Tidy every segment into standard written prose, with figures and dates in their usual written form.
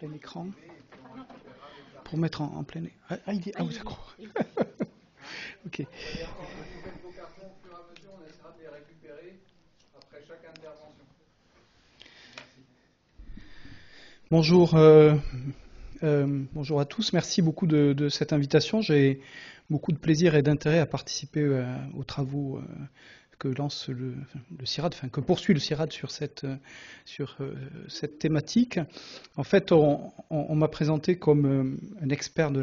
plein écran pour mettre en plein écran. Ah, oui, d'accord. Ok. Vous faites vos cartons au fur et à mesure, on essaiera de les récupérer après chaque intervention. Merci. Bonjour à tous. Merci beaucoup de cette invitation. J'ai beaucoup de plaisir et d'intérêt à participer aux travaux que lance le CIRAD, que poursuit le CIRAD sur cette thématique. En fait, on m'a présenté comme un expert de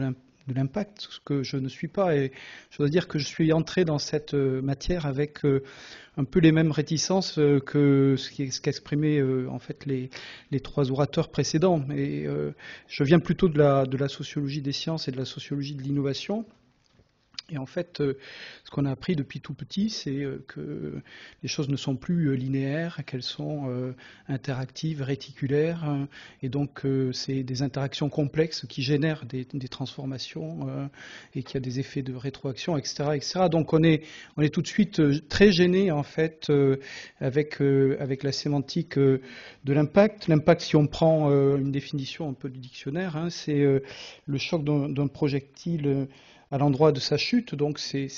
l'impact, ce que je ne suis pas, et je dois dire que je suis entré dans cette matière avec un peu les mêmes réticences que ce qu'exprimaient en fait les trois orateurs précédents. Et je viens plutôt de la sociologie des sciences et de la sociologie de l'innovation. Et en fait, ce qu'on a appris depuis tout petit, c'est que les choses ne sont plus linéaires, qu'elles sont interactives, réticulaires, et donc c'est des interactions complexes qui génèrent des transformations et qui a des effets de rétroaction, etc., etc. Donc on est tout de suite très gêné en fait avec la sémantique de l'impact. L'impact, si on prend une définition un peu du dictionnaire, c'est le choc d'un projectile à l'endroit de sa chute, donc c'est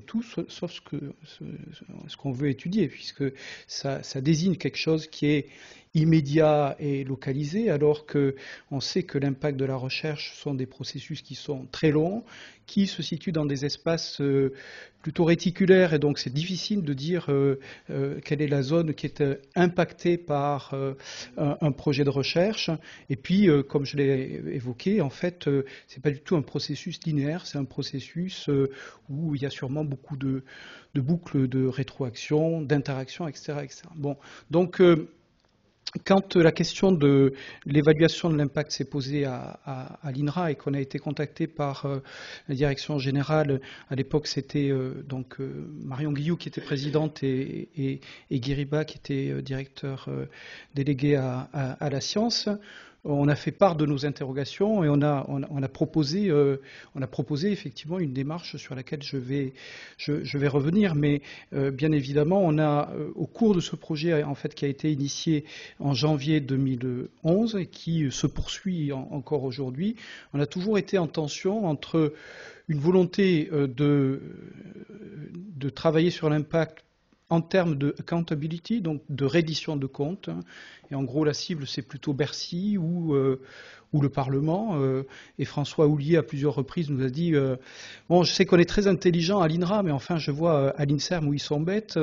tout sauf ce qu'on veut étudier, puisque ça désigne quelque chose qui est immédiat et localisé, alors qu'on sait que l'impact de la recherche sont des processus qui sont très longs, qui se situent dans des espaces plutôt réticulaires, et donc c'est difficile de dire quelle est la zone qui est impactée par un projet de recherche. Et puis, comme je l'ai évoqué, en fait, c'est pas du tout un processus linéaire, c'est un processus où il y a sûrement beaucoup de boucles de rétroaction, d'interaction, etc., etc. Bon, donc quand la question de l'évaluation de l'impact s'est posée à l'INRA et qu'on a été contacté par la direction générale, à l'époque c'était donc Marion Guillou qui était présidente et Guy Ribat qui était directeur délégué à la science, on a fait part de nos interrogations et on a proposé effectivement une démarche sur laquelle je vais revenir. Mais bien évidemment, on a au cours de ce projet en fait qui a été initié en janvier 2011 et qui se poursuit encore aujourd'hui, on a toujours été en tension entre une volonté de travailler sur l'impact en termes de accountability, donc de reddition de comptes. Et en gros, la cible, c'est plutôt Bercy ou le Parlement. Et François Houllier, à plusieurs reprises, nous a dit bon, je sais qu'on est très intelligent à l'INRA, mais enfin, je vois à l'INSERM où ils sont bêtes.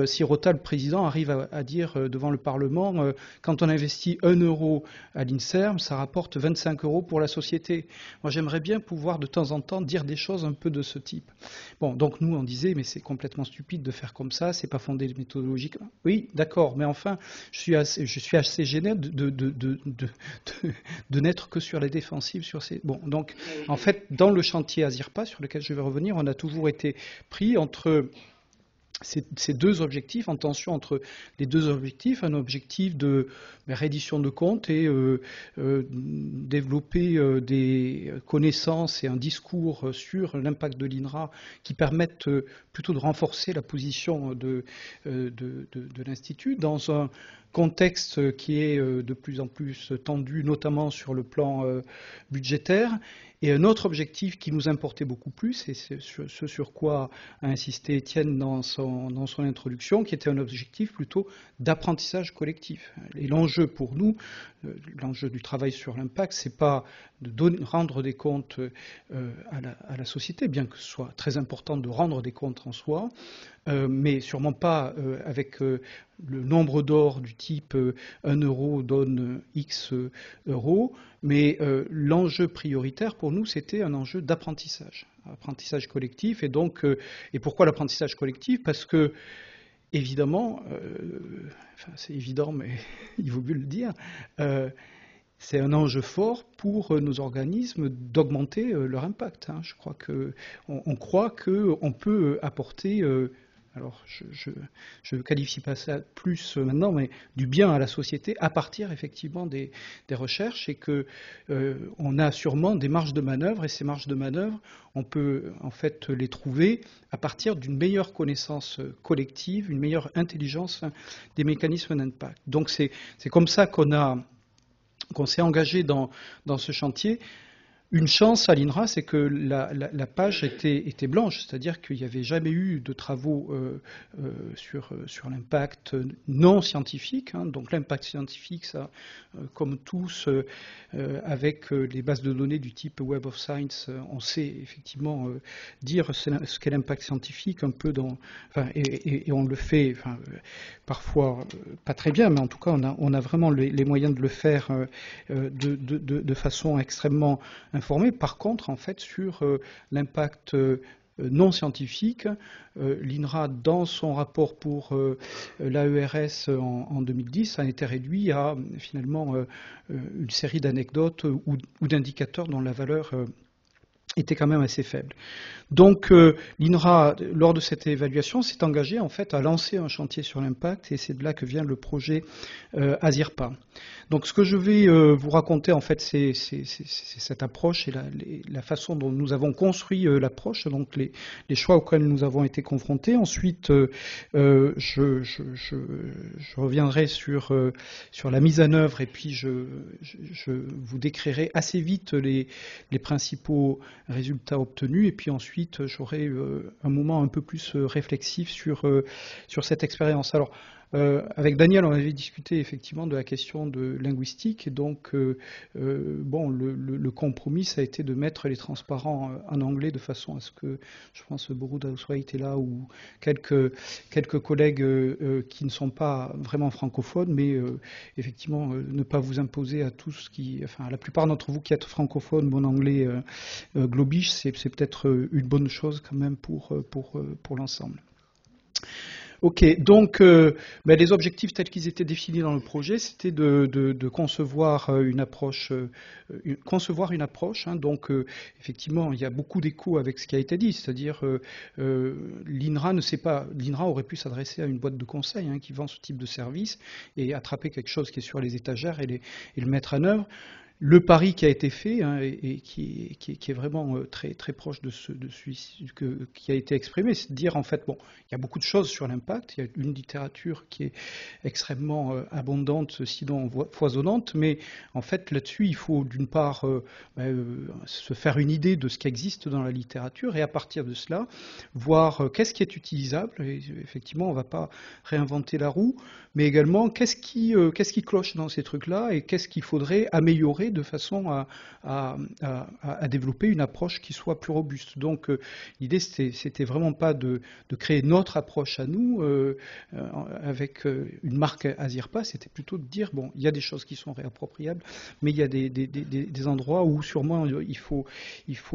Si Rota, le président, arrive à dire devant le Parlement quand on investit 1 euro à l'INSERM, ça rapporte 25 euros pour la société. Moi, j'aimerais bien pouvoir de temps en temps dire des choses un peu de ce type. Bon, donc nous, on disait mais c'est complètement stupide de faire comme ça, c'est pas fondé méthodologiquement. Oui, d'accord, mais enfin, je suis assez gêné de n'être que sur les défensives, sur ces. Bon, donc en fait, dans le chantier ASIRPA, sur lequel je vais revenir, on a toujours été pris entre ces deux objectifs, en tension entre les deux objectifs, un objectif de reddition de comptes et développer des connaissances et un discours sur l'impact de l'INRA qui permettent plutôt de renforcer la position de l'Institut dans un contexte qui est de plus en plus tendu, notamment sur le plan budgétaire. Et un autre objectif qui nous importait beaucoup plus, et c'est ce sur quoi a insisté Étienne dans son introduction, qui était un objectif plutôt d'apprentissage collectif. Et l'enjeu pour nous, l'enjeu du travail sur l'impact, c'est pas de rendre des comptes à la société, bien que ce soit très important de rendre des comptes en soi, mais sûrement pas avec le nombre d'or du type 1 euro donne X euros, mais l'enjeu prioritaire pour nous, c'était un enjeu d'apprentissage collectif. Et donc, et pourquoi l'apprentissage collectif? Parce que, évidemment, enfin c'est évident, mais il vaut mieux le dire, c'est un enjeu fort pour nos organismes d'augmenter leur impact. Je crois on croit qu'on peut apporter alors je ne qualifie pas ça plus maintenant, mais du bien à la société à partir effectivement des recherches, et qu'on a sûrement des marges de manœuvre, et ces marges de manœuvre, on peut en fait les trouver à partir d'une meilleure connaissance collective, une meilleure intelligence des mécanismes d'impact. Donc c'est comme ça qu'on a qu'on s'est engagé dans ce chantier. Une chance à l'INRA, c'est que la page était blanche, c'est-à-dire qu'il n'y avait jamais eu de travaux sur l'impact non scientifique. Donc l'impact scientifique, ça, comme tous, avec les bases de données du type Web of Science, on sait effectivement dire ce qu'est l'impact scientifique un peu et on le fait parfois pas très bien, mais en tout cas on a vraiment les moyens de le faire de façon extrêmement informé. Par contre, en fait, sur l'impact non scientifique, l'INRA, dans son rapport pour l'AERS en 2010, a été réduit à finalement une série d'anecdotes ou d'indicateurs dont la valeur était quand même assez faible. Donc l'INRA, lors de cette évaluation, s'est engagé en fait à lancer un chantier sur l'impact, et c'est de là que vient le projet ASIRPA. Donc ce que je vais vous raconter en fait, c'est cette approche et la façon dont nous avons construit l'approche, donc les choix auxquels nous avons été confrontés. Ensuite, je reviendrai sur la mise en œuvre, et puis je vous décrirai assez vite les principaux résultats obtenus, et puis ensuite j'aurai un moment un peu plus réflexif sur cette expérience. Alors, avec Daniel, on avait discuté effectivement de la question de linguistique, et donc bon, le compromis, ça a été de mettre les transparents en anglais de façon à ce que, je pense, Borut Daoussoua était là, ou quelques collègues qui ne sont pas vraiment francophones, mais effectivement ne pas vous imposer à tous à la plupart d'entre vous qui êtes francophones, mon anglais globish, c'est peut-être une bonne chose quand même pour l'ensemble. Ok, donc les objectifs tels qu'ils étaient définis dans le projet, c'était de concevoir une approche, donc effectivement, il y a beaucoup d'écho avec ce qui a été dit, c'est-à-dire l'INRA aurait pu s'adresser à une boîte de conseil qui vend ce type de service et attraper quelque chose qui est sur les étagères et le mettre en œuvre. Le pari qui a été fait et qui est vraiment très, très proche de celui qui a été exprimé, c'est de dire en fait, bon, il y a beaucoup de choses sur l'impact, il y a une littérature qui est extrêmement abondante, sinon foisonnante, mais en fait là-dessus, il faut d'une part se faire une idée de ce qui existe dans la littérature, et à partir de cela, voir qu'est-ce qui est utilisable. Et effectivement, on ne va pas réinventer la roue, mais également qu'est-ce qui cloche dans ces trucs-là, et qu'est-ce qu'il faudrait améliorer de façon à développer une approche qui soit plus robuste. Donc l'idée, c'était vraiment pas de créer notre approche à nous avec une marque ASIRPA, c'était plutôt de dire, bon, il y a des choses qui sont réappropriables, mais il y a des endroits où sûrement il faut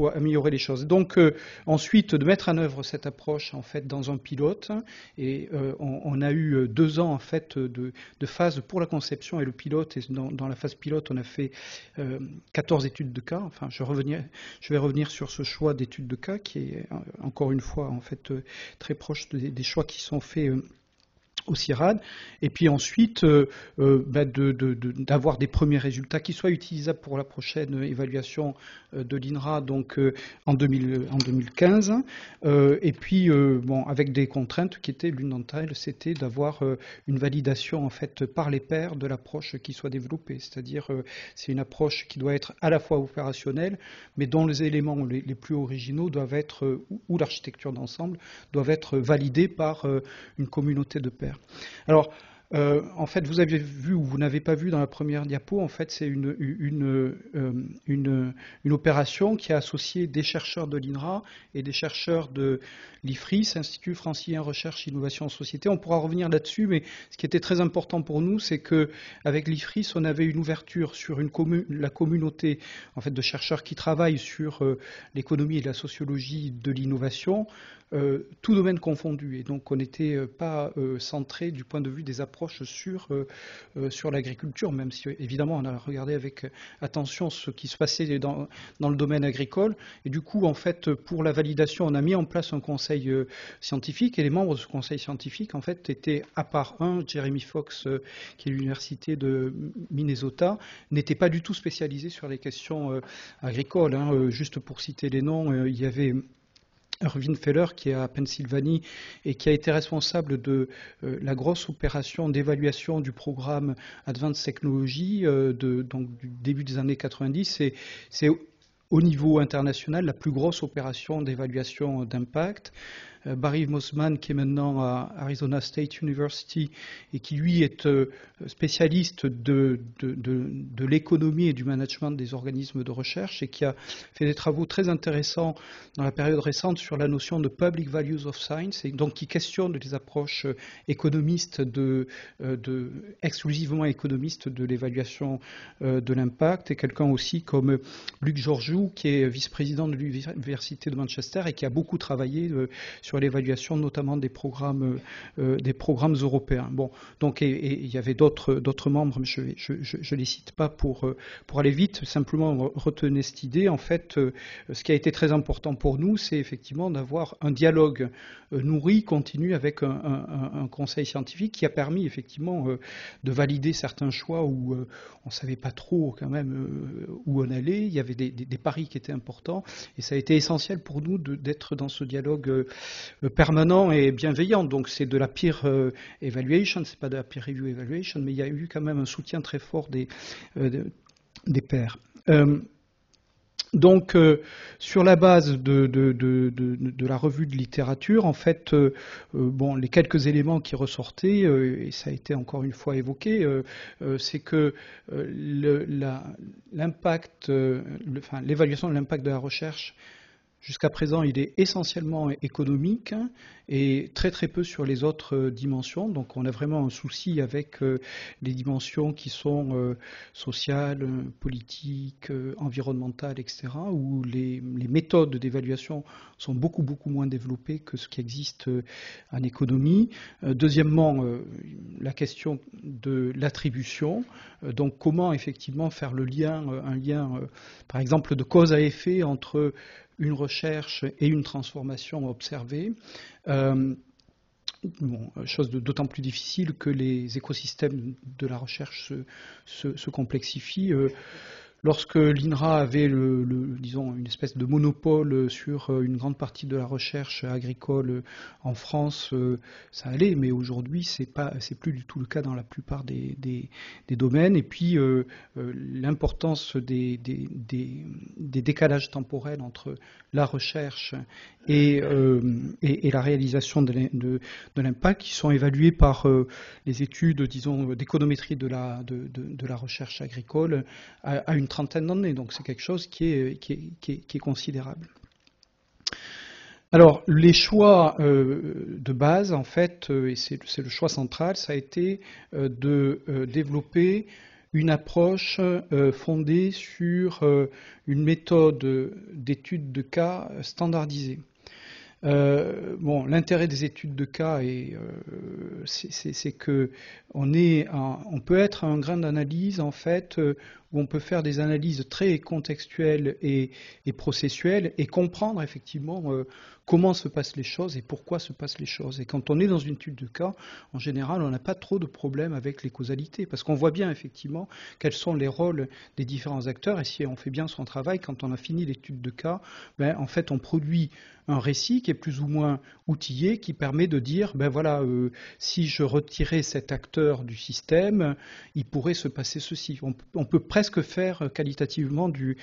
améliorer les choses. Donc ensuite, de mettre en œuvre cette approche en fait dans un pilote, et on a eu 2 ans en fait de phase pour la conception et le pilote, et dans la phase pilote, on a fait 14 études de cas. Enfin, je vais revenir sur ce choix d'études de cas qui est encore une fois en fait très proche des choix qui sont faits au CIRAD, et puis ensuite d'avoir des premiers résultats qui soient utilisables pour la prochaine évaluation de l'INRA, donc en 2015, et puis bon, avec des contraintes qui étaient, l'une d'entre elles, c'était d'avoir une validation en fait par les pairs de l'approche qui soit développée, c'est-à-dire c'est une approche qui doit être à la fois opérationnelle, mais dont les éléments les plus originaux doivent être, ou l'architecture d'ensemble, doivent être validés par une communauté de pairs. Alors, en fait, vous avez vu ou vous n'avez pas vu dans la première diapo, en fait, c'est une opération qui a associé des chercheurs de l'INRA et des chercheurs de l'IFRIS, Institut francilien Recherche, Innovation, Société. On pourra revenir là-dessus, mais ce qui était très important pour nous, c'est qu'avec l'IFRIS, on avait une ouverture sur la communauté en fait, de chercheurs qui travaillent sur l'économie et la sociologie de l'innovation, tout domaine confondu. Et donc, on n'était pas centré du point de vue des approches sur l'agriculture, même si, évidemment, on a regardé avec attention ce qui se passait dans le domaine agricole. Et du coup, en fait, pour la validation, on a mis en place un conseil scientifique, et les membres de ce conseil scientifique, en fait, étaient, à part un, Jeremy Fox, qui est de l'université de Minnesota, n'était pas du tout spécialisé sur les questions agricoles. Juste pour citer les noms, il y avait Irving Feller, qui est à Pennsylvanie et qui a été responsable de la grosse opération d'évaluation du programme Advanced Technology donc du début des années 90. C'est au niveau international la plus grosse opération d'évaluation d'impact. Barry Mossman, qui est maintenant à Arizona State University et qui, lui, est spécialiste de l'économie et du management des organismes de recherche et qui a fait des travaux très intéressants dans la période récente sur la notion de Public Values of Science, et donc qui questionne les approches économistes, exclusivement économistes de l'évaluation de l'impact, et quelqu'un aussi comme Luc Georgiou, qui est vice-président de l'Université de Manchester et qui a beaucoup travaillé sur l'évaluation notamment des programmes européens. Bon, donc il y avait d'autres membres, mais je ne les cite pas pour aller vite. Simplement retenez cette idée. En fait, ce qui a été très important pour nous, c'est effectivement d'avoir un dialogue nourri, continu avec un conseil scientifique qui a permis effectivement de valider certains choix où on ne savait pas trop quand même où on allait. Il y avait des paris qui étaient importants et ça a été essentiel pour nous d'être dans ce dialogue permanent et bienveillant. Donc c'est de la peer evaluation, c'est pas de la peer review evaluation, mais il y a eu quand même un soutien très fort des pairs. Donc, sur la base de la revue de littérature, en fait, bon, les quelques éléments qui ressortaient, et ça a été encore une fois évoqué, c'est que l'impact, l'évaluation de l'impact de la recherche, jusqu'à présent, il est essentiellement économique et très très peu sur les autres dimensions. Donc on a vraiment un souci avec les dimensions qui sont sociales, politiques, environnementales, etc., où les méthodes d'évaluation sont beaucoup moins développées que ce qui existe en économie. Deuxièmement, la question de l'attribution. Donc comment effectivement faire un lien, par exemple, de cause à effet entre une recherche et une transformation observée. Chose d'autant plus difficile que les écosystèmes de la recherche se complexifient. Lorsque l'INRA avait disons, une espèce de monopole sur une grande partie de la recherche agricole en France, ça allait, mais aujourd'hui, c'est plus du tout le cas dans la plupart des domaines. Et puis, l'importance des décalages temporels entre la recherche et la réalisation de l'impact, qui sont évalués par les études, disons, d'économétrie de la recherche agricole à une trentaine d'années. Donc c'est quelque chose qui est considérable. Alors, les choix de base, en fait, et c'est le choix central, ça a été de développer une approche fondée sur une méthode d'étude de cas standardisée. Bon, l'intérêt des études de cas, c'est que on peut être à un grain d'analyse, en fait, où on peut faire des analyses très contextuelles et processuelles et comprendre effectivement comment se passent les choses et pourquoi se passent les choses. Et quand on est dans une étude de cas, en général, on n'a pas trop de problèmes avec les causalités, parce qu'on voit bien effectivement quels sont les rôles des différents acteurs, et si on fait bien son travail, quand on a fini l'étude de cas, ben, en fait, on produit un récit qui est plus ou moins outillé, qui permet de dire, ben voilà, si je retirais cet acteur du système, il pourrait se passer ceci. On peut presque faire qualitativement du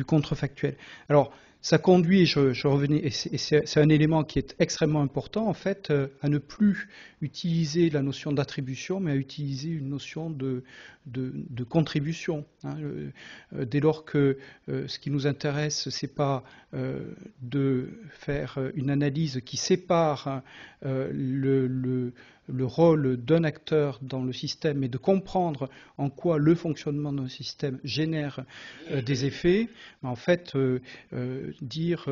contrefactuel. Alors, ça conduit, je revenais, et c'est un élément qui est extrêmement important, en fait, à ne plus utiliser la notion d'attribution, mais à utiliser une notion de contribution. Hein. Dès lors que ce qui nous intéresse, c'est pas de faire une analyse qui sépare le rôle d'un acteur dans le système et de comprendre en quoi le fonctionnement d'un système génère des effets. En fait, dire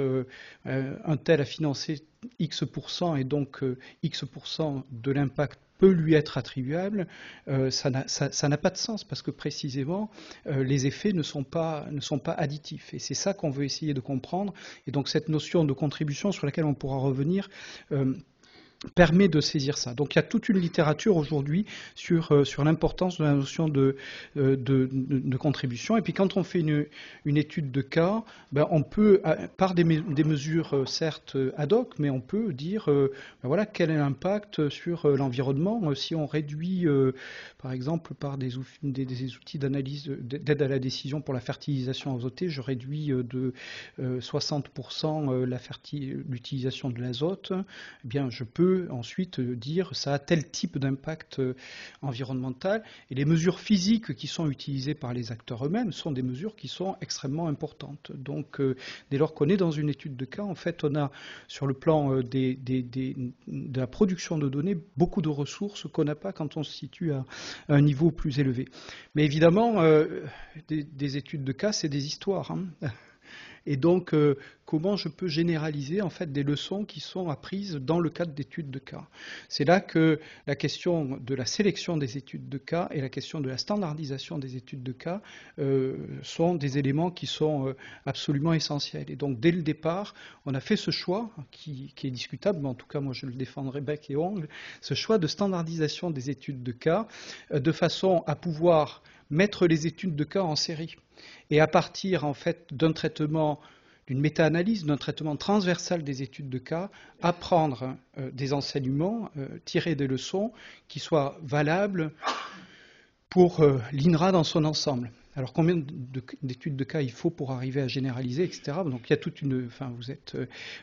un tel a financé X% et donc X% de l'impact peut lui être attribuable, ça n'a pas de sens parce que précisément les effets ne sont pas additifs et c'est ça qu'on veut essayer de comprendre. Et donc cette notion de contribution sur laquelle on pourra revenir permet de saisir ça. Donc il y a toute une littérature aujourd'hui sur l'importance de la notion de contribution. Et puis quand on fait une étude de cas, ben, on peut, par des mesures certes ad hoc, mais on peut dire ben voilà, quel est l'impact sur l'environnement si on réduit, par exemple, par des outils d'analyse, d'aide à la décision pour la fertilisation azotée, je réduis de 60% l'utilisation de l'azote, eh bien je peux ensuite dire ça a tel type d'impact environnemental. Et les mesures physiques qui sont utilisées par les acteurs eux-mêmes sont des mesures qui sont extrêmement importantes. Donc dès lors qu'on est dans une étude de cas, en fait on a sur le plan de la production de données beaucoup de ressources qu'on n'a pas quand on se situe à un niveau plus élevé. Mais évidemment, des études de cas, c'est des histoires, hein. Et donc, comment je peux généraliser en fait des leçons qui sont apprises dans le cadre d'études de cas? C'est là que la question de la sélection des études de cas et la question de la standardisation des études de cas sont des éléments qui sont absolument essentiels. Et donc, dès le départ, on a fait ce choix qui est discutable, mais en tout cas, moi, je le défendrai bec et ongle, ce choix de standardisation des études de cas de façon à pouvoir mettre les études de cas en série. Et à partir en fait d'un traitement, d'une méta-analyse, d'un traitement transversal des études de cas, apprendre des enseignements, tirer des leçons qui soient valables pour l'INRA dans son ensemble. Alors combien d'études de cas il faut pour arriver à généraliser, etc. Donc il y a toute une, enfin vous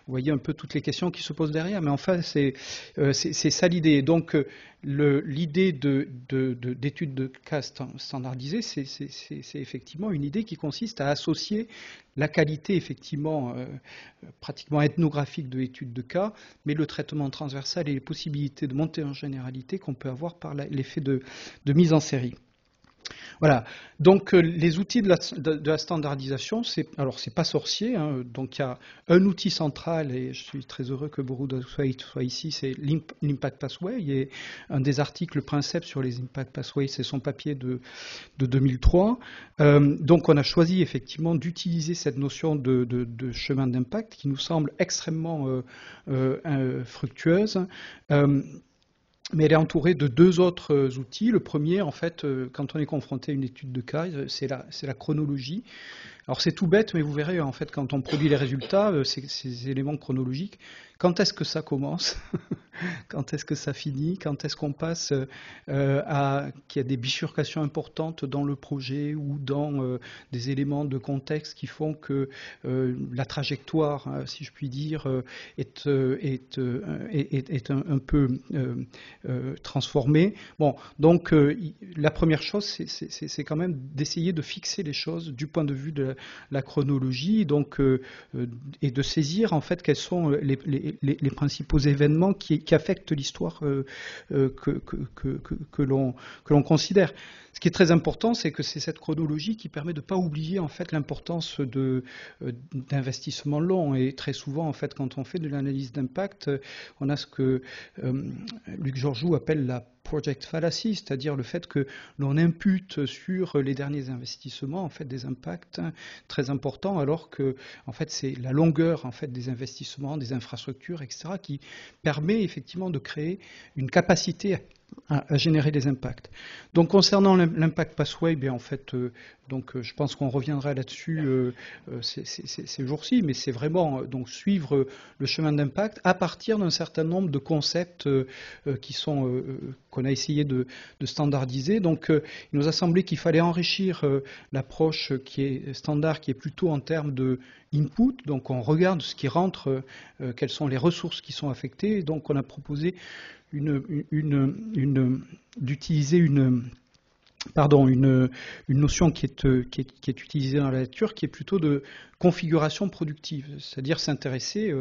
voyez un peu toutes les questions qui se posent derrière, mais enfin c'est ça l'idée. Donc l'idée d'études de cas standardisées, c'est effectivement une idée qui consiste à associer la qualité effectivement pratiquement ethnographique de l'étude de cas, mais le traitement transversal et les possibilités de monter en généralité qu'on peut avoir par l'effet de mise en série. Voilà. Donc les outils de la standardisation, alors c'est pas sorcier, hein. Donc il y a un outil central et je suis très heureux que Boruda soit ici, c'est l'Impact Pathway. Et un des articles Princeps sur les Impact Pathways, c'est son papier de 2003. Donc on a choisi effectivement d'utiliser cette notion de chemin d'impact qui nous semble extrêmement fructueuse. Mais elle est entourée de deux autres outils. Le premier, en fait, quand on est confronté à une étude de cas, c'est la chronologie. Alors c'est tout bête, mais vous verrez, en fait, quand on produit les résultats, ces éléments chronologiques, quand est-ce que ça commence? Quand est-ce que ça finit? Quand est-ce qu'on passe qu'il y a des bifurcations importantes dans le projet ou dans des éléments de contexte qui font que la trajectoire, si je puis dire, est un peu transformée. Bon, donc la première chose, c'est quand même d'essayer de fixer les choses du point de vue de la chronologie, donc, et de saisir en fait quels sont les principaux événements qui affectent l'histoire que l'on considère. Ce qui est très important, c'est que c'est cette chronologie qui permet de ne pas oublier en fait l'importance d'investissements longs. Et très souvent, en fait, quand on fait de l'analyse d'impact, on a ce que Luc Georgiou appelle la project fallacy, c'est-à-dire le fait que l'on impute sur les derniers investissements en fait des impacts très importants, alors que en fait c'est la longueur en fait des investissements, des infrastructures, etc., qui permet effectivement de créer une capacité à générer des impacts. Donc concernant l'impact pathway, bien en fait, donc je pense qu'on reviendra là-dessus ces jours-ci, mais c'est vraiment donc suivre le chemin d'impact à partir d'un certain nombre de concepts qu'on a essayé de standardiser. Donc il nous a semblé qu'il fallait enrichir l'approche qui est standard, qui est plutôt en termes de input. Donc on regarde ce qui rentre, quelles sont les ressources qui sont affectées. Et donc on a proposé d'utiliser une notion qui est utilisée dans la nature, qui est plutôt de configuration productive, c'est-à-dire s'intéresser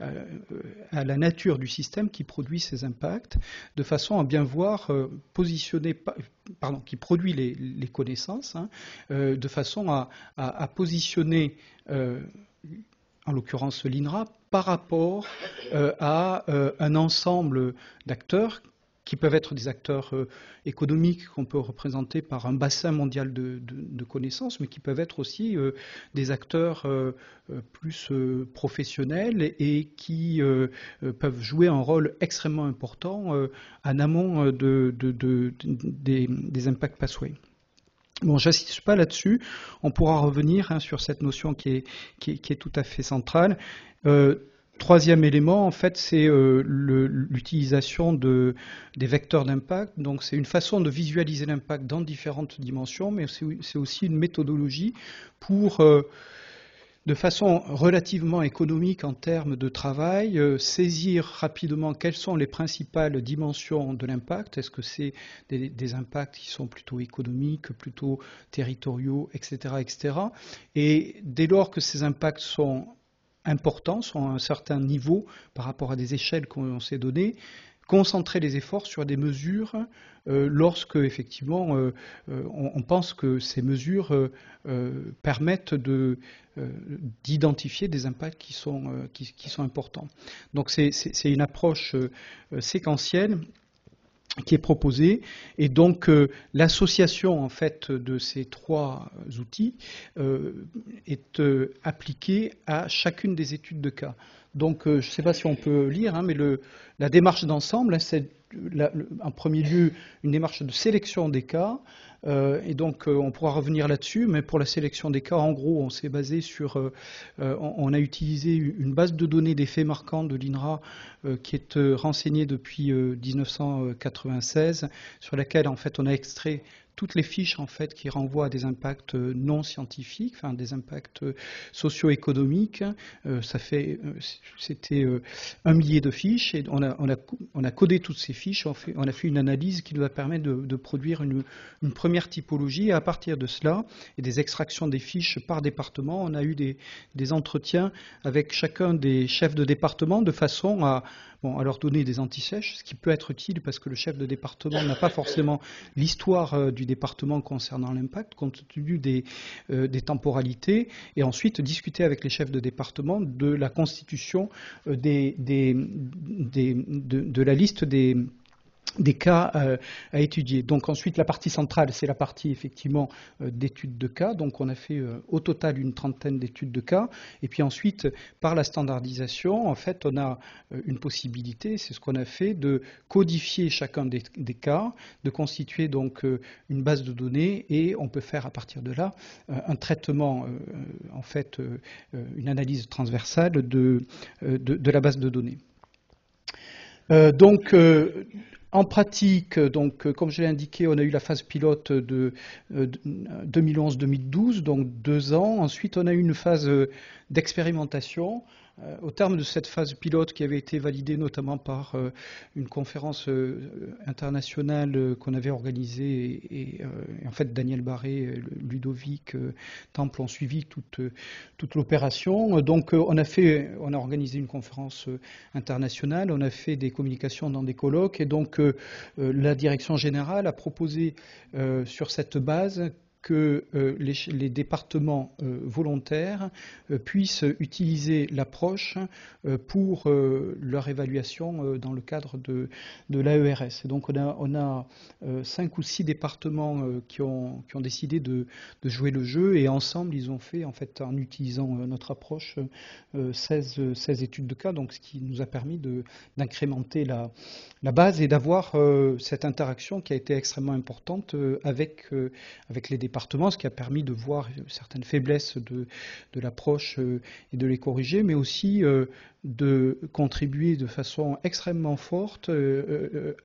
à la nature du système qui produit ces impacts, de façon à bien voir qui produit les connaissances, hein, de façon à positionner en l'occurrence l'INRA, par rapport à un ensemble d'acteurs qui peuvent être des acteurs économiques qu'on peut représenter par un bassin mondial de connaissances, mais qui peuvent être aussi des acteurs plus professionnels et qui peuvent jouer un rôle extrêmement important en amont des impact pathways. Bon, j'insiste pas là-dessus. On pourra revenir sur cette notion qui est tout à fait centrale. Troisième élément, en fait, c'est l'utilisation des vecteurs d'impact. Donc, c'est une façon de visualiser l'impact dans différentes dimensions, mais c'est aussi une méthodologie pour, de façon relativement économique en termes de travail, saisir rapidement quelles sont les principales dimensions de l'impact. Est-ce que c'est des impacts qui sont plutôt économiques, plutôt territoriaux, etc., etc. Et dès lors que ces impacts sont importants, sont à un certain niveau par rapport à des échelles qu'on s'est données, concentrer les efforts sur des mesures lorsque effectivement on pense que ces mesures permettent d'identifier des impacts qui sont importants. Donc c'est une approche séquentielle qui est proposée, et donc l'association en fait de ces trois outils est appliquée à chacune des études de cas. Donc je ne sais pas si on peut lire, mais la démarche d'ensemble, c'est en premier lieu une démarche de sélection des cas, et donc on pourra revenir là-dessus, mais pour la sélection des cas, en gros, on s'est basé sur, on a utilisé une base de données des faits marquants de l'INRA qui est renseignée depuis 1996, sur laquelle en fait on a extrait toutes les fiches en fait qui renvoient à des impacts non scientifiques, enfin des impacts socio-économiques. C'était 1 millier de fiches, et on a codé toutes ces fiches. On a fait une analyse qui nous a permis de produire une première typologie. Et à partir de cela, et des extractions des fiches par département, on a eu des entretiens avec chacun des chefs de département de façon à leur donner des antisèches, ce qui peut être utile parce que le chef de département n'a pas forcément l'histoire du département concernant l'impact, compte tenu des temporalités, et ensuite discuter avec les chefs de département de la constitution de la liste des cas à étudier. Donc ensuite, la partie centrale, c'est la partie effectivement d'études de cas. Donc on a fait au total une trentaine d'études de cas. Et puis ensuite, par la standardisation, en fait, on a une possibilité, c'est ce qu'on a fait, de codifier chacun des cas, de constituer donc une base de données, et on peut faire à partir de là un traitement, en fait, une analyse transversale de la base de données. En pratique, donc, comme je l'ai indiqué, on a eu la phase pilote de 2011-2012, donc 2 ans. Ensuite, on a eu une phase d'expérimentation. Au terme de cette phase pilote qui avait été validée notamment par une conférence internationale qu'on avait organisée, et en fait Daniel Barré, Ludovic Temple ont suivi toute l'opération. Donc on a organisé une conférence internationale, on a fait des communications dans des colloques, et donc la direction générale a proposé sur cette base que les départements volontaires puissent utiliser l'approche pour leur évaluation dans le cadre de l'AERS. Et donc on a 5 ou 6 départements qui ont décidé de jouer le jeu, et ensemble ils ont fait, en fait, en utilisant notre approche, 16 études de cas, donc ce qui nous a permis d'incrémenter la base et d'avoir cette interaction qui a été extrêmement importante avec les départements, ce qui a permis de voir certaines faiblesses de l'approche et de les corriger, mais aussi de contribuer de façon extrêmement forte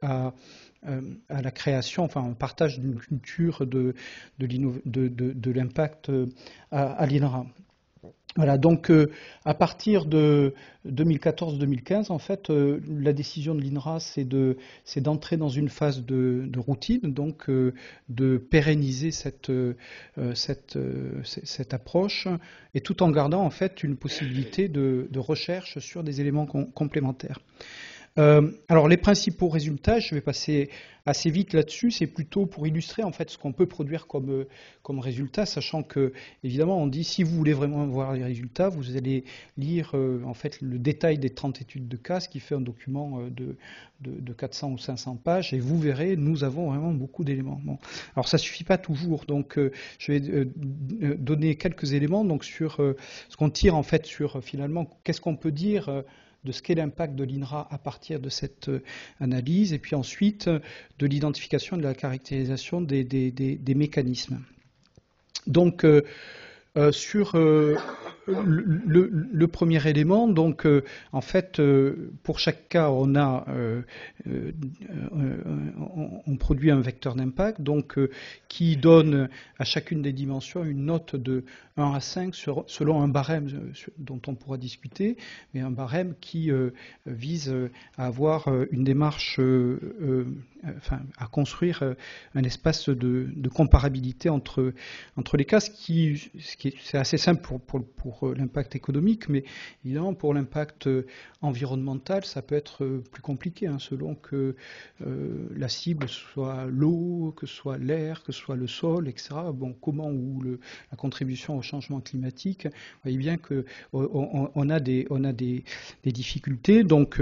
à la création, enfin un partage d'une culture de l'impact à l'INRA. Voilà, donc à partir de 2014-2015, en fait, la décision de l'INRA, c'est d'entrer dans une phase de routine, donc de pérenniser cette approche, et tout en gardant en fait une possibilité de recherche sur des éléments complémentaires. Alors les principaux résultats, je vais passer assez vite là-dessus. C'est plutôt pour illustrer en fait ce qu'on peut produire comme résultat, sachant que évidemment on dit si vous voulez vraiment voir les résultats, vous allez lire en fait le détail des 30 études de cas, ce qui fait un document de 400 ou 500 pages, et vous verrez, nous avons vraiment beaucoup d'éléments. Bon. Alors ça suffit pas toujours, donc je vais donner quelques éléments donc sur ce qu'on tire en fait sur finalement qu'est-ce qu'on peut dire de ce qu'est l'impact de l'INRA à partir de cette analyse, et puis ensuite de l'identification et de la caractérisation des mécanismes. Donc sur le premier élément, donc en fait, pour chaque cas, on produit un vecteur d'impact, donc qui donne à chacune des dimensions une note de 1 à 5 selon un barème dont on pourra discuter, mais un barème qui vise à avoir une démarche, à construire un espace de comparabilité entre les cas, c'est assez simple pour l'impact économique, mais évidemment pour l'impact environnemental, ça peut être plus compliqué, selon que la cible soit l'eau, que ce soit l'air, que ce soit le sol, etc. Bon, ou la contribution au changement climatique, vous voyez bien qu'on a des difficultés, donc,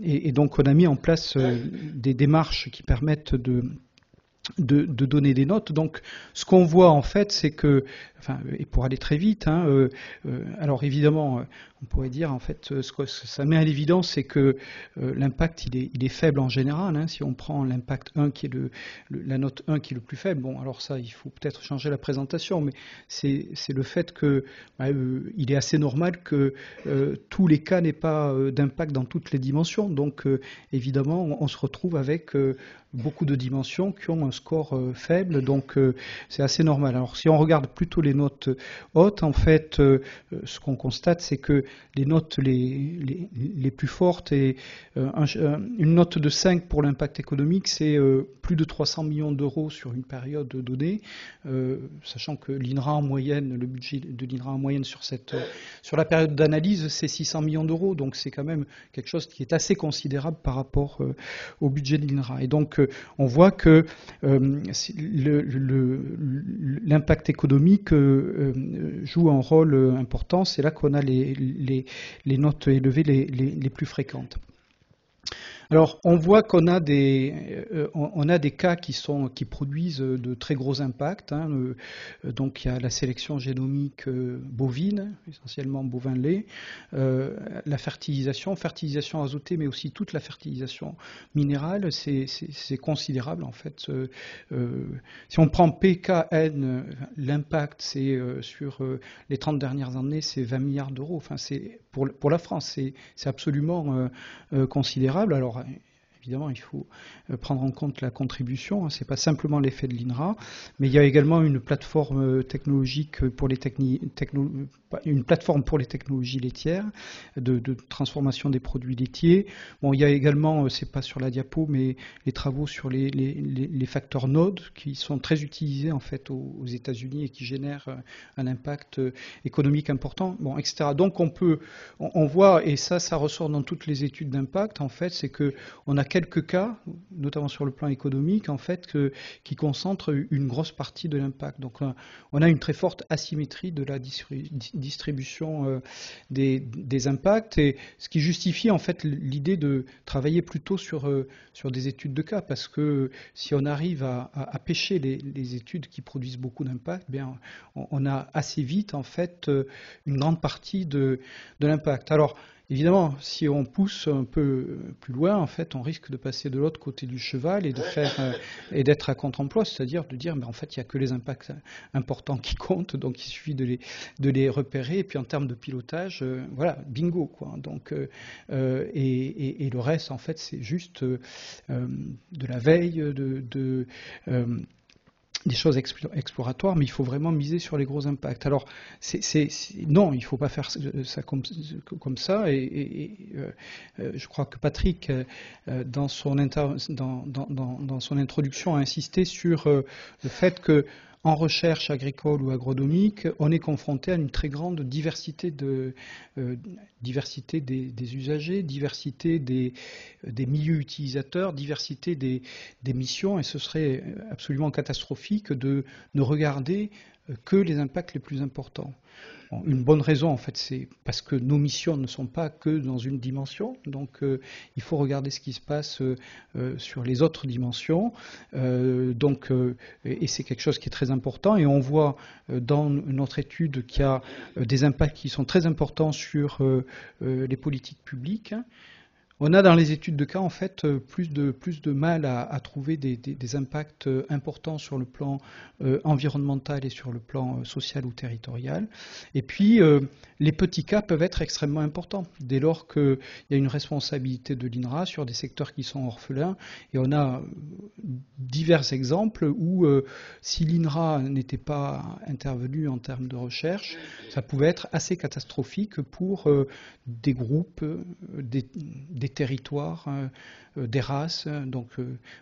et donc on a mis en place des démarches qui permettent de donner des notes. Donc, ce qu'on voit en fait, c'est que, et pour aller très vite, alors évidemment, on pourrait dire en fait, ce que ça met à l'évidence, c'est que l'impact il est faible en général. Si on prend l'impact 1 qui est la note 1 qui est le plus faible, bon, alors ça, il faut peut-être changer la présentation, mais c'est le fait que il est assez normal que tous les cas n'aient pas d'impact dans toutes les dimensions. Donc, évidemment, on se retrouve avec beaucoup de dimensions qui ont un score faible, donc c'est assez normal. Alors si on regarde plutôt les notes hautes, en fait, ce qu'on constate, c'est que les notes les plus fortes, et une note de 5 pour l'impact économique, c'est plus de 300 millions d'euros sur une période donnée, sachant que l'INRA en moyenne, le budget de l'INRA en moyenne sur la période d'analyse, c'est 600 millions d'euros, donc c'est quand même quelque chose qui est assez considérable par rapport au budget de l'INRA. Et donc on voit que l'impact économique joue un rôle important. C'est là qu'on a les notes élevées les plus fréquentes. Alors, on voit qu'on a des cas qui produisent de très gros impacts. Donc, il y a la sélection génomique bovine, essentiellement bovin-lait, la fertilisation azotée, mais aussi toute la fertilisation minérale, c'est considérable en fait. Si on prend PKN, l'impact, c'est sur les 30 dernières années, c'est 20 milliards d'euros. Enfin, c'est pour la France, c'est absolument considérable. Alors, évidemment, il faut prendre en compte la contribution. Ce n'est pas simplement l'effet de l'INRA, mais il y a également une plateforme technologique pour une plateforme pour les technologies laitières, de transformation des produits laitiers. Bon, il y a également, c'est pas sur la diapo, mais les travaux sur les facteurs NOD qui sont très utilisés en fait aux États-Unis et qui génèrent un impact économique important, bon, etc. Donc on voit, et ça ressort dans toutes les études d'impact, en fait, c'est que on a quelques cas, notamment sur le plan économique, en fait, qui concentrent une grosse partie de l'impact. Donc on a une très forte asymétrie de la distribution des impacts, et ce qui justifie en fait l'idée de travailler plutôt sur des études de cas, parce que si on arrive à pêcher les études qui produisent beaucoup d'impact, bien on a assez vite en fait une grande partie de l'impact. Alors évidemment, si on pousse un peu plus loin, en fait, on risque de passer de l'autre côté du cheval et d'être à contre-emploi, c'est-à-dire de dire, mais en fait, il n'y a que les impacts importants qui comptent, donc il suffit de les repérer, et puis en termes de pilotage, voilà, bingo, quoi. Donc, et le reste, en fait, c'est juste de la veille, des choses exploratoires, mais il faut vraiment miser sur les gros impacts. Alors, non, il ne faut pas faire ça comme ça, et je crois que Patrick, dans son introduction, a insisté sur le fait que, en recherche agricole ou agronomique, on est confronté à une très grande diversité, diversité des usagers, diversité des milieux utilisateurs, diversité des missions, et ce serait absolument catastrophique de ne regarder que les impacts les plus importants. Une bonne raison, en fait, c'est parce que nos missions ne sont pas que dans une dimension, donc il faut regarder ce qui se passe sur les autres dimensions, et c'est quelque chose qui est très important, et on voit dans notre étude qu'il y a des impacts qui sont très importants sur les politiques publiques. On a dans les études de cas en fait plus de mal à trouver des impacts importants sur le plan environnemental et sur le plan social ou territorial. Et puis les petits cas peuvent être extrêmement importants dès lors qu'il y a une responsabilité de l'INRA sur des secteurs qui sont orphelins. Et on a divers exemples où si l'INRA n'était pas intervenu en termes de recherche, ça pouvait être assez catastrophique pour des groupes, des territoires, des races. Donc,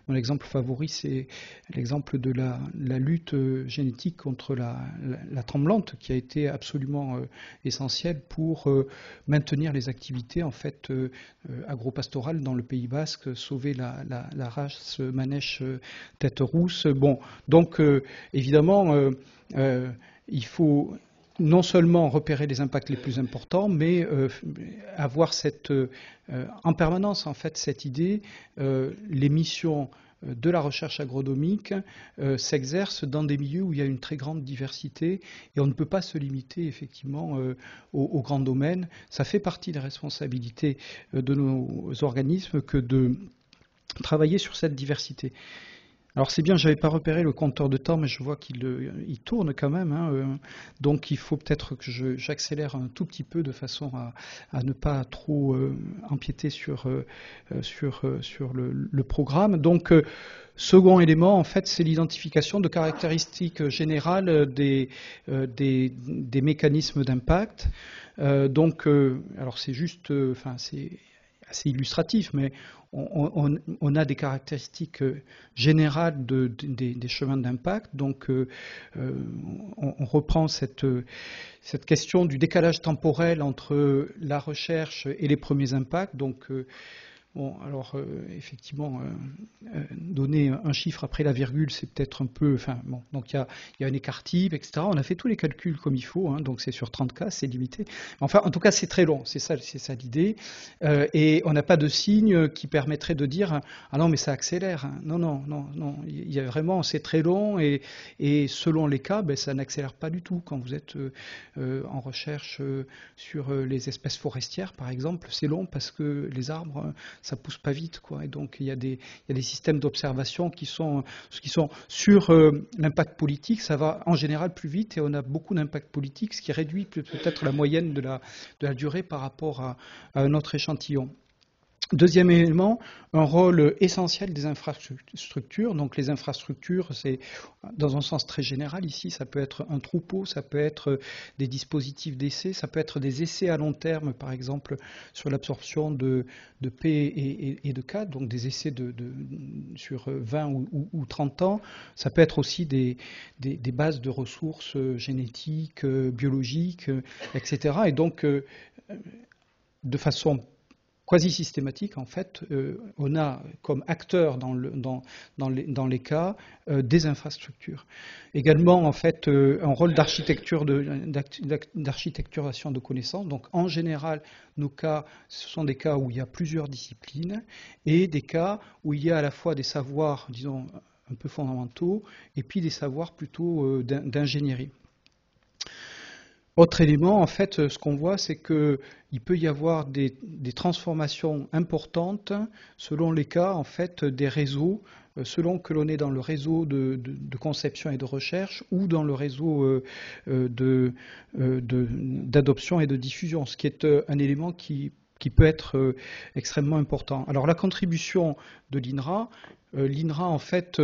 mon exemple favori, c'est l'exemple de la lutte génétique contre la tremblante, qui a été absolument essentielle pour maintenir les activités en fait agropastorales dans le Pays Basque, sauver la race manèche tête rousse. Bon, donc évidemment, il faut non seulement repérer les impacts les plus importants, mais avoir en permanence en fait cette idée, les missions de la recherche agronomique s'exercent dans des milieux où il y a une très grande diversité et on ne peut pas se limiter effectivement aux grands domaines. Ça fait partie des responsabilités de nos organismes que de travailler sur cette diversité. Alors c'est bien, je n'avais pas repéré le compteur de temps, mais je vois qu'il tourne quand même. Hein, donc il faut peut-être que j'accélère un tout petit peu de façon à ne pas trop empiéter sur le programme. Donc second élément, en fait, c'est l'identification de caractéristiques générales des mécanismes d'impact. Alors c'est juste, c'est assez illustratif, mais on a des caractéristiques générales des chemins d'impact. Donc, on reprend cette question du décalage temporel entre la recherche et les premiers impacts. Donc, alors effectivement, donner un chiffre après la virgule, c'est peut-être un peu. Donc il y a un écart type, etc. On a fait tous les calculs comme il faut, hein, donc c'est sur 30 cas, c'est limité. Enfin, en tout cas, c'est très long, c'est ça l'idée. Et on n'a pas de signe qui permettrait de dire ah non, mais ça accélère. Hein. Non. Il y a vraiment, c'est très long et selon les cas, ça n'accélère pas du tout. Quand vous êtes en recherche sur les espèces forestières, par exemple, c'est long parce que les arbres ça pousse pas vite, quoi. Et donc il y a des systèmes d'observation qui sont sur l'impact politique, ça va en général plus vite et on a beaucoup d'impact politique, ce qui réduit peut-être la moyenne de la durée par rapport à un autre échantillon. Deuxième élément, un rôle essentiel des infrastructures. Donc les infrastructures, c'est dans un sens très général ici, ça peut être un troupeau, ça peut être des dispositifs d'essai, ça peut être des essais à long terme, par exemple sur l'absorption de P et de K, donc des essais sur 20 ou 30 ans. Ça peut être aussi des bases de ressources génétiques, biologiques, etc. Et donc, de façon quasi systématique, en fait, on a comme acteurs dans les cas des infrastructures. Également, en fait, un rôle d'architecturation de connaissances. Donc, en général, nos cas, ce sont des cas où il y a plusieurs disciplines et des cas où il y a à la fois des savoirs, disons, un peu fondamentaux et puis des savoirs plutôt d'ingénierie. Autre élément, en fait, ce qu'on voit, c'est qu'il peut y avoir des transformations importantes selon les cas, en fait, des réseaux, selon que l'on est dans le réseau de conception et de recherche ou dans le réseau d'adoption et de diffusion, ce qui est un élément qui peut être extrêmement important. Alors, la contribution de l'INRA, en fait,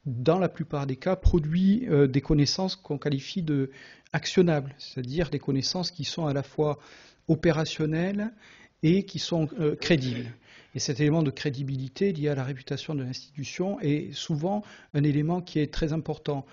dans la plupart des cas, produit des connaissances qu'on qualifie de actionnables, c'est-à-dire des connaissances qui sont à la fois opérationnelles et qui sont crédibles. Et cet élément de crédibilité lié à la réputation de l'institution est souvent un élément qui est très important.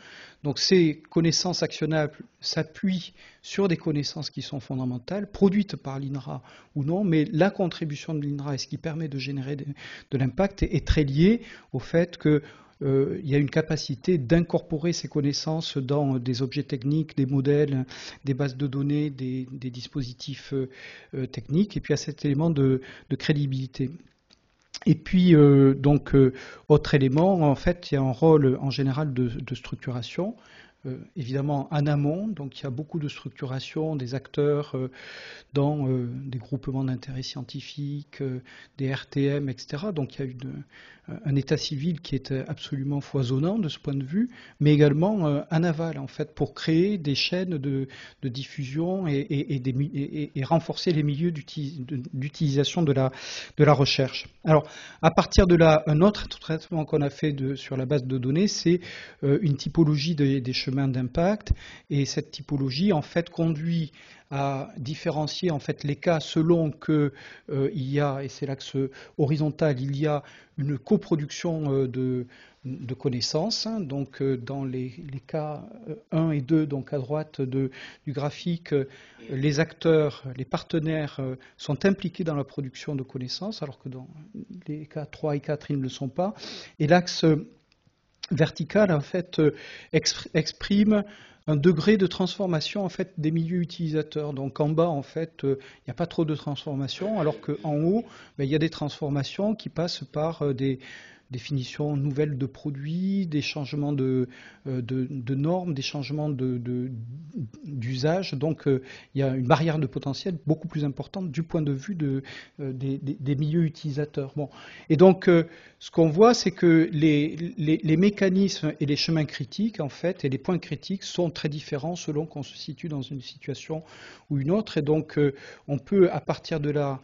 Donc ces connaissances actionnables s'appuient sur des connaissances qui sont fondamentales, produites par l'INRA ou non, mais la contribution de l'INRA et ce qui permet de générer de l'impact est très lié au fait que il y a une capacité d'incorporer ces connaissances dans des objets techniques, des modèles, des bases de données, des dispositifs techniques, et puis il y a cet élément de crédibilité. Et puis, autre élément, en fait, il y a un rôle en général de structuration. Évidemment en amont, donc il y a beaucoup de structuration des acteurs dans des groupements d'intérêt scientifiques, des RTM, etc. Donc il y a un état civil qui est absolument foisonnant de ce point de vue, mais également en aval, en fait, pour créer des chaînes de diffusion et renforcer les milieux d'utilisation de la recherche. Alors, à partir de là, un autre traitement qu'on a fait sur la base de données, c'est une typologie des chemins d'impact, et cette typologie, en fait, conduit à différencier en fait les cas selon que il y a, et c'est l'axe horizontal, il y a une coproduction de connaissances. Hein, donc dans les cas 1 et 2, donc à droite du graphique, les acteurs, les partenaires sont impliqués dans la production de connaissances, alors que dans les cas 3 et 4, ils ne le sont pas. Et l'axe vertical, en fait, exprime un degré de transformation en fait des milieux utilisateurs. Donc en bas, en fait, il n'y a pas trop de transformation, alors qu'en haut, il y a des transformations qui passent par des définitions nouvelles de produits, des changements de normes, des changements d'usage. Donc il y a une barrière de potentiel beaucoup plus importante du point de vue des milieux utilisateurs. Bon. Et donc ce qu'on voit, c'est que les mécanismes et les chemins critiques, en fait, et les points critiques sont très différents selon qu'on se situe dans une situation ou une autre. Et donc on peut, à partir de là,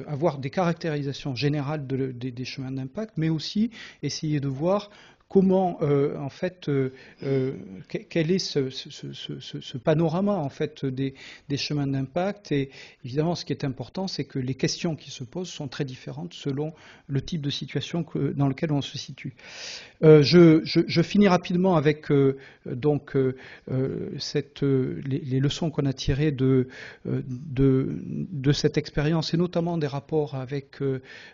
avoir des caractérisations générales des chemins d'impact, mais aussi essayer de voir comment, en fait, quel est ce panorama en fait des chemins d'impact. Et évidemment, ce qui est important, c'est que les questions qui se posent sont très différentes selon le type de situation dans lequel on se situe. Je finis rapidement avec les leçons qu'on a tirées de cette expérience, et notamment des rapports avec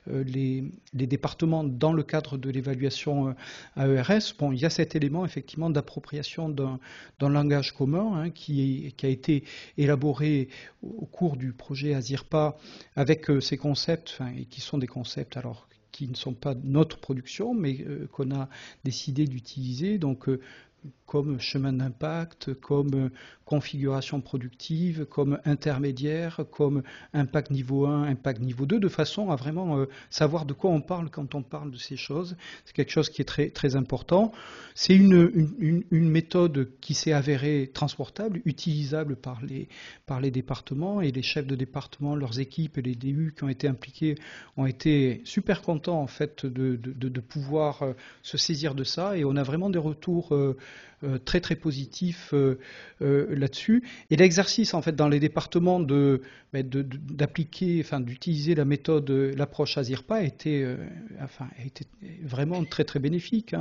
les départements dans le cadre de l'évaluation AERS. Bon, il y a cet élément effectivement d'appropriation d'un langage commun qui a été élaboré au cours du projet ASIRPA avec ces concepts, et qui sont des concepts alors qui ne sont pas notre production, mais qu'on a décidé d'utiliser, donc comme chemin d'impact, comme configuration productive, comme intermédiaire, comme impact niveau 1, impact niveau 2, de façon à vraiment savoir de quoi on parle quand on parle de ces choses. C'est quelque chose qui est très, très important. C'est une méthode qui s'est avérée transportable, utilisable par les départements, et les chefs de département, leurs équipes et les DU qui ont été impliqués ont été super contents en fait de pouvoir se saisir de ça, et on a vraiment des retours très très positif là-dessus. Et l'exercice en fait dans les départements d'appliquer, enfin d'utiliser la méthode, l'approche ASIRPA a été vraiment très très bénéfique.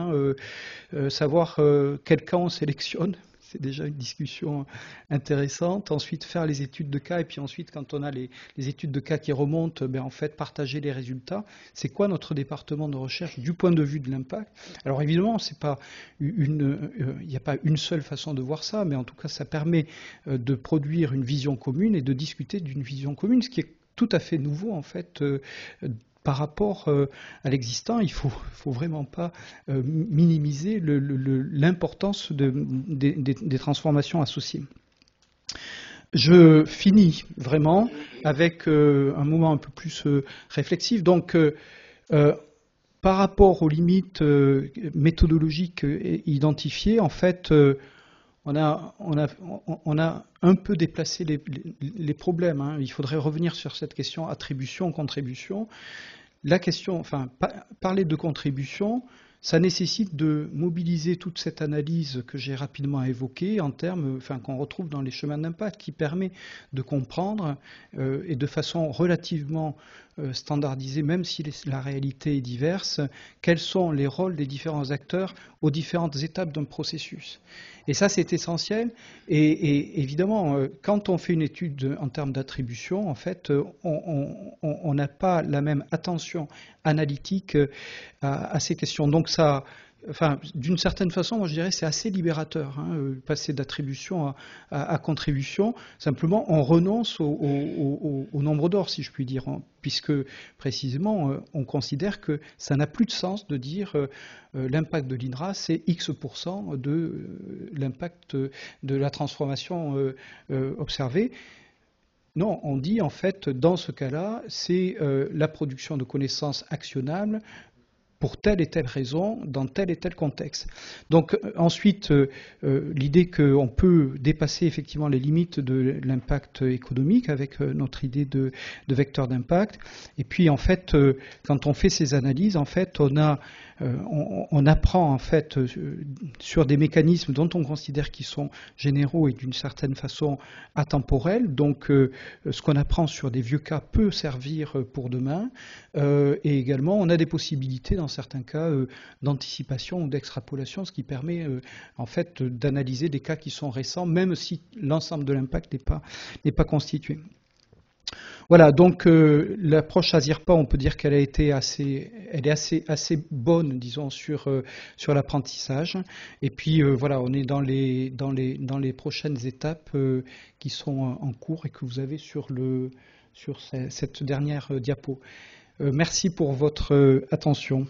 Savoir quel cas on sélectionne, c'est déjà une discussion intéressante. Ensuite, faire les études de cas, et puis ensuite, quand on a les études de cas qui remontent, en fait, partager les résultats. C'est quoi notre département de recherche du point de vue de l'impact? Alors évidemment, il n'y a pas une seule façon de voir ça, mais en tout cas, ça permet de produire une vision commune et de discuter d'une vision commune, ce qui est tout à fait nouveau, en fait, par rapport à l'existant. Il ne faut vraiment pas minimiser l'importance des transformations associées. Je finis vraiment avec un moment un peu plus réflexif. Donc, par rapport aux limites méthodologiques identifiées, en fait, on a un peu déplacé les problèmes. Il faudrait revenir sur cette question attribution-contribution. La question, parler de contribution, ça nécessite de mobiliser toute cette analyse que j'ai rapidement évoquée en termes, qu'on retrouve dans les chemins d'impact, qui permet de comprendre et de façon relativement standardisée, même si la réalité est diverse, quels sont les rôles des différents acteurs aux différentes étapes d'un processus. Et ça, c'est essentiel. Et évidemment, quand on fait une étude en termes d'attribution, en fait, on n'a pas la même attention analytique à ces questions. Donc ça, d'une certaine façon, moi je dirais c'est assez libérateur, passer d'attribution à contribution. Simplement, on renonce au nombre d'or, si je puis dire, puisque précisément, on considère que ça n'a plus de sens de dire l'impact de l'INRA, c'est X% de l'impact de la transformation observée. Non, on dit en fait, dans ce cas-là, c'est la production de connaissances actionnables pour telle et telle raison, dans tel et tel contexte. Donc ensuite, l'idée qu'on peut dépasser effectivement les limites de l'impact économique avec notre idée de vecteur d'impact. Et puis en fait, quand on fait ces analyses, en fait, on apprend en fait sur des mécanismes dont on considère qu'ils sont généraux et d'une certaine façon atemporels. Donc ce qu'on apprend sur des vieux cas peut servir pour demain. Et également, on a des possibilités dans certains cas d'anticipation ou d'extrapolation, ce qui permet en fait d'analyser des cas qui sont récents, même si l'ensemble de l'impact n'est pas constitué. Voilà, donc l'approche ASIRPA, on peut dire qu'elle est assez bonne, disons, sur l'apprentissage. Et puis voilà, on est dans les prochaines étapes qui sont en cours et que vous avez sur cette dernière diapo. Merci pour votre attention.